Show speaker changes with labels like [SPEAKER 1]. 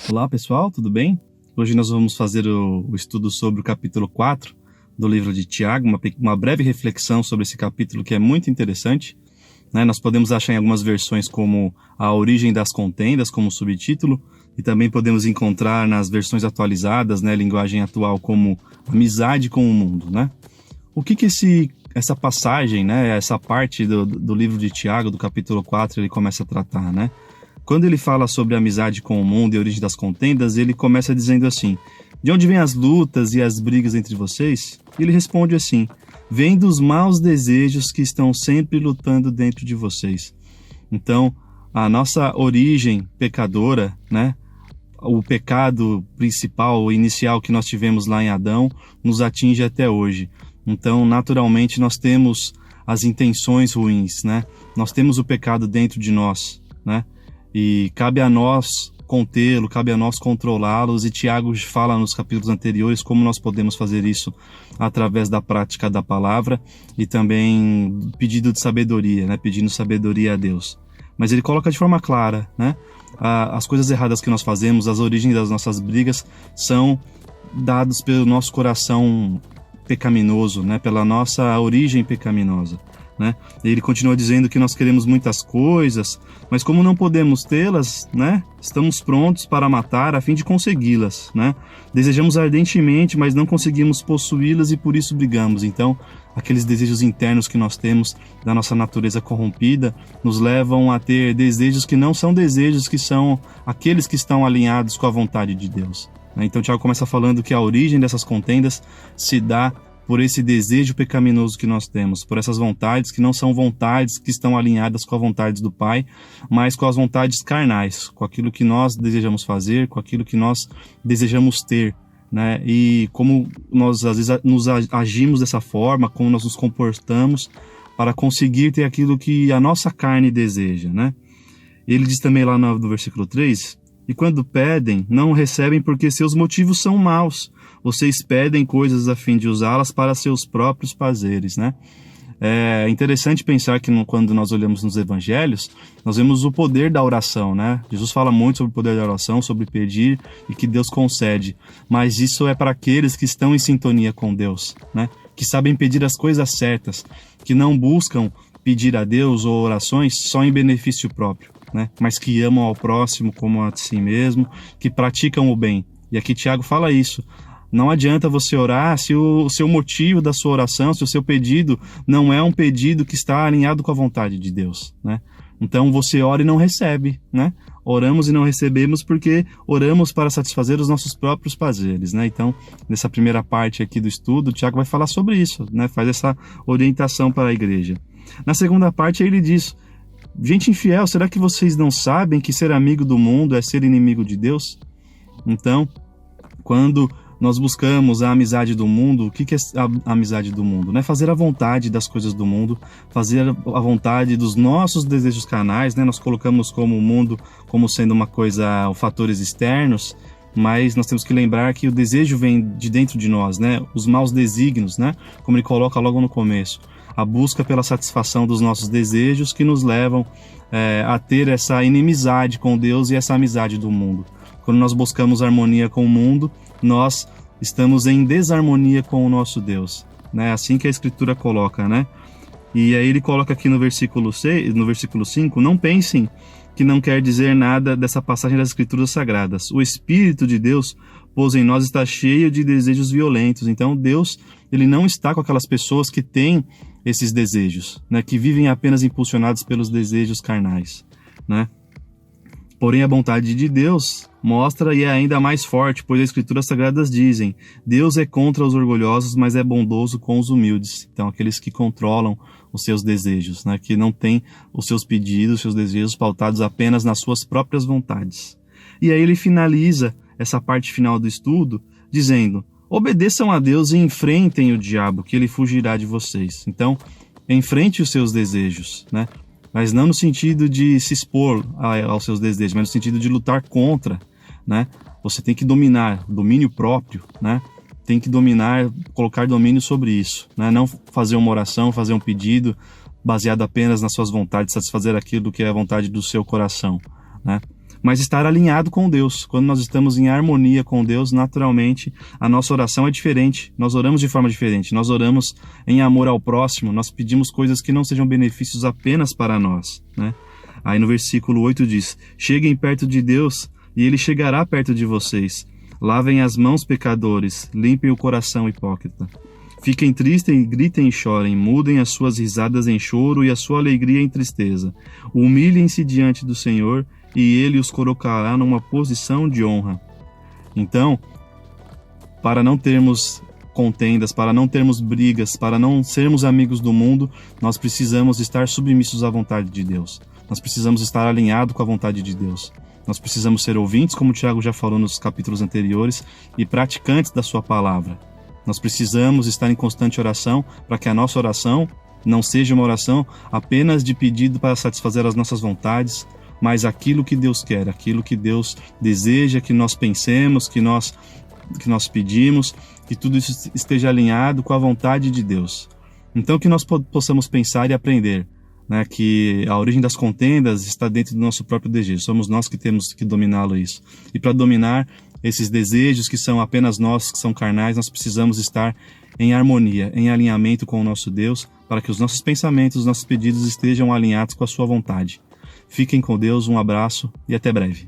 [SPEAKER 1] Olá pessoal, tudo bem? Hoje nós vamos fazer o estudo sobre o capítulo 4 do livro de Tiago, uma breve reflexão sobre esse capítulo que é muito interessante. Nós podemos achar em algumas versões como a origem das contendas, como subtítulo, e também podemos encontrar nas versões atualizadas, linguagem atual, como amizade com o mundo. O que essa passagem, essa parte do livro de Tiago, do capítulo 4, ele começa a tratar, Quando ele fala sobre a amizade com o mundo e a origem das contendas, ele começa dizendo assim: de onde vêm as lutas e as brigas entre vocês? E ele responde assim: vem dos maus desejos que estão sempre lutando dentro de vocês. Então, a nossa origem pecadora, o pecado principal, o inicial que nós tivemos lá em Adão, nos atinge até hoje. Então, naturalmente, nós temos as intenções ruins, Nós temos o pecado dentro de nós, E cabe a nós contê-lo, cabe a nós controlá-los, e Tiago fala nos capítulos anteriores como nós podemos fazer isso através da prática da palavra e também pedido de sabedoria, pedindo sabedoria a Deus. Mas ele coloca de forma clara, as coisas erradas que nós fazemos, as origens das nossas brigas são dadas pelo nosso coração pecaminoso, pela nossa origem pecaminosa. Ele continua dizendo que nós queremos muitas coisas, mas como não podemos tê-las, estamos prontos para matar a fim de consegui-las. Desejamos ardentemente, mas não conseguimos possuí-las e por isso brigamos. Então, aqueles desejos internos que nós temos da nossa natureza corrompida nos levam a ter desejos que não são desejos, que são aqueles que estão alinhados com a vontade de Deus. Então, Tiago começa falando que a origem dessas contendas se dá por esse desejo pecaminoso que nós temos, por essas vontades que não são vontades que estão alinhadas com a vontade do Pai, mas com as vontades carnais, com aquilo que nós desejamos fazer, com aquilo que nós desejamos ter, E como nós às vezes nos agimos dessa forma, como nós nos comportamos para conseguir ter aquilo que a nossa carne deseja, Ele diz também lá no versículo 3, e quando pedem, não recebem porque seus motivos são maus. Vocês pedem coisas a fim de usá-las para seus próprios prazeres, É interessante pensar que quando nós olhamos nos evangelhos, nós vemos o poder da oração, Jesus fala muito sobre o poder da oração, sobre pedir e que Deus concede. Mas isso é para aqueles que estão em sintonia com Deus, Que sabem pedir as coisas certas, que não buscam pedir a Deus ou orações só em benefício próprio, mas que amam ao próximo como a si mesmo, que praticam o bem. E aqui Tiago fala isso. Não adianta você orar se o seu motivo da sua oração, se o seu pedido não é um pedido que está alinhado com a vontade de Deus, Então você ora e não recebe, Oramos e não recebemos porque oramos para satisfazer os nossos próprios prazeres, Então, nessa primeira parte aqui do estudo, Tiago vai falar sobre isso, Faz essa orientação para a igreja. Na segunda parte ele diz: gente infiel, será que vocês não sabem que ser amigo do mundo é ser inimigo de Deus? Então, quando nós buscamos a amizade do mundo, o que é a amizade do mundo? Fazer a vontade das coisas do mundo, fazer a vontade dos nossos desejos carnais, Nós colocamos como o mundo como sendo uma coisa, fatores externos, mas nós temos que lembrar que o desejo vem de dentro de nós, Os maus desígnios, Como ele coloca logo no começo. A busca pela satisfação dos nossos desejos que nos levam a ter essa inimizade com Deus e essa amizade do mundo. Quando nós buscamos harmonia com o mundo, nós estamos em desarmonia com o nosso Deus. Assim que a Escritura coloca, E aí ele coloca aqui no versículo 5, não pensem que não quer dizer nada dessa passagem das Escrituras Sagradas. O Espírito de Deus pôs em nós está cheio de desejos violentos. Então Deus, ele não está com aquelas pessoas que têm esses desejos, que vivem apenas impulsionados pelos desejos carnais, Porém, a vontade de Deus mostra e é ainda mais forte, pois as Escrituras Sagradas dizem: Deus é contra os orgulhosos, mas é bondoso com os humildes. Então, aqueles que controlam os seus desejos, que não têm os seus pedidos, os seus desejos pautados apenas nas suas próprias vontades. E aí ele finaliza essa parte final do estudo dizendo: obedeçam a Deus e enfrentem o diabo, que ele fugirá de vocês. Então, enfrente os seus desejos, Mas não no sentido de se expor aos seus desejos, mas no sentido de lutar contra, Você tem que dominar, domínio próprio, tem que dominar, colocar domínio sobre isso, né? Não fazer uma oração, fazer um pedido baseado apenas nas suas vontades, satisfazer aquilo que é a vontade do seu coração, né? Mas estar alinhado com Deus. Quando nós estamos em harmonia com Deus, naturalmente a nossa oração é diferente. Nós oramos de forma diferente. Nós oramos em amor ao próximo. Nós pedimos coisas que não sejam benefícios apenas para nós, né? Aí no versículo 8 diz: cheguem perto de Deus e Ele chegará perto de vocês. Lavem as mãos, pecadores. Limpem o coração, hipócrita. Fiquem tristes, gritem e chorem. Mudem as suas risadas em choro e a sua alegria em tristeza. Humilhem-se diante do Senhor e Ele os colocará numa posição de honra. Então, para não termos contendas, para não termos brigas, para não sermos amigos do mundo, nós precisamos estar submissos à vontade de Deus. Nós precisamos estar alinhados com a vontade de Deus. Nós precisamos ser ouvintes, como o Tiago já falou nos capítulos anteriores, e praticantes da sua palavra. Nós precisamos estar em constante oração para que a nossa oração não seja uma oração apenas de pedido para satisfazer as nossas vontades, mas aquilo que Deus quer, aquilo que Deus deseja que nós pensemos, que nós pedimos, que tudo isso esteja alinhado com a vontade de Deus. Então que nós possamos pensar e aprender, né, que a origem das contendas está dentro do nosso próprio desejo. Somos nós que temos que dominá-lo isso. E para dominar esses desejos que são apenas nós, que são carnais, nós precisamos estar em harmonia, em alinhamento com o nosso Deus, para que os nossos pensamentos, os nossos pedidos estejam alinhados com a sua vontade. Fiquem com Deus, um abraço e até breve.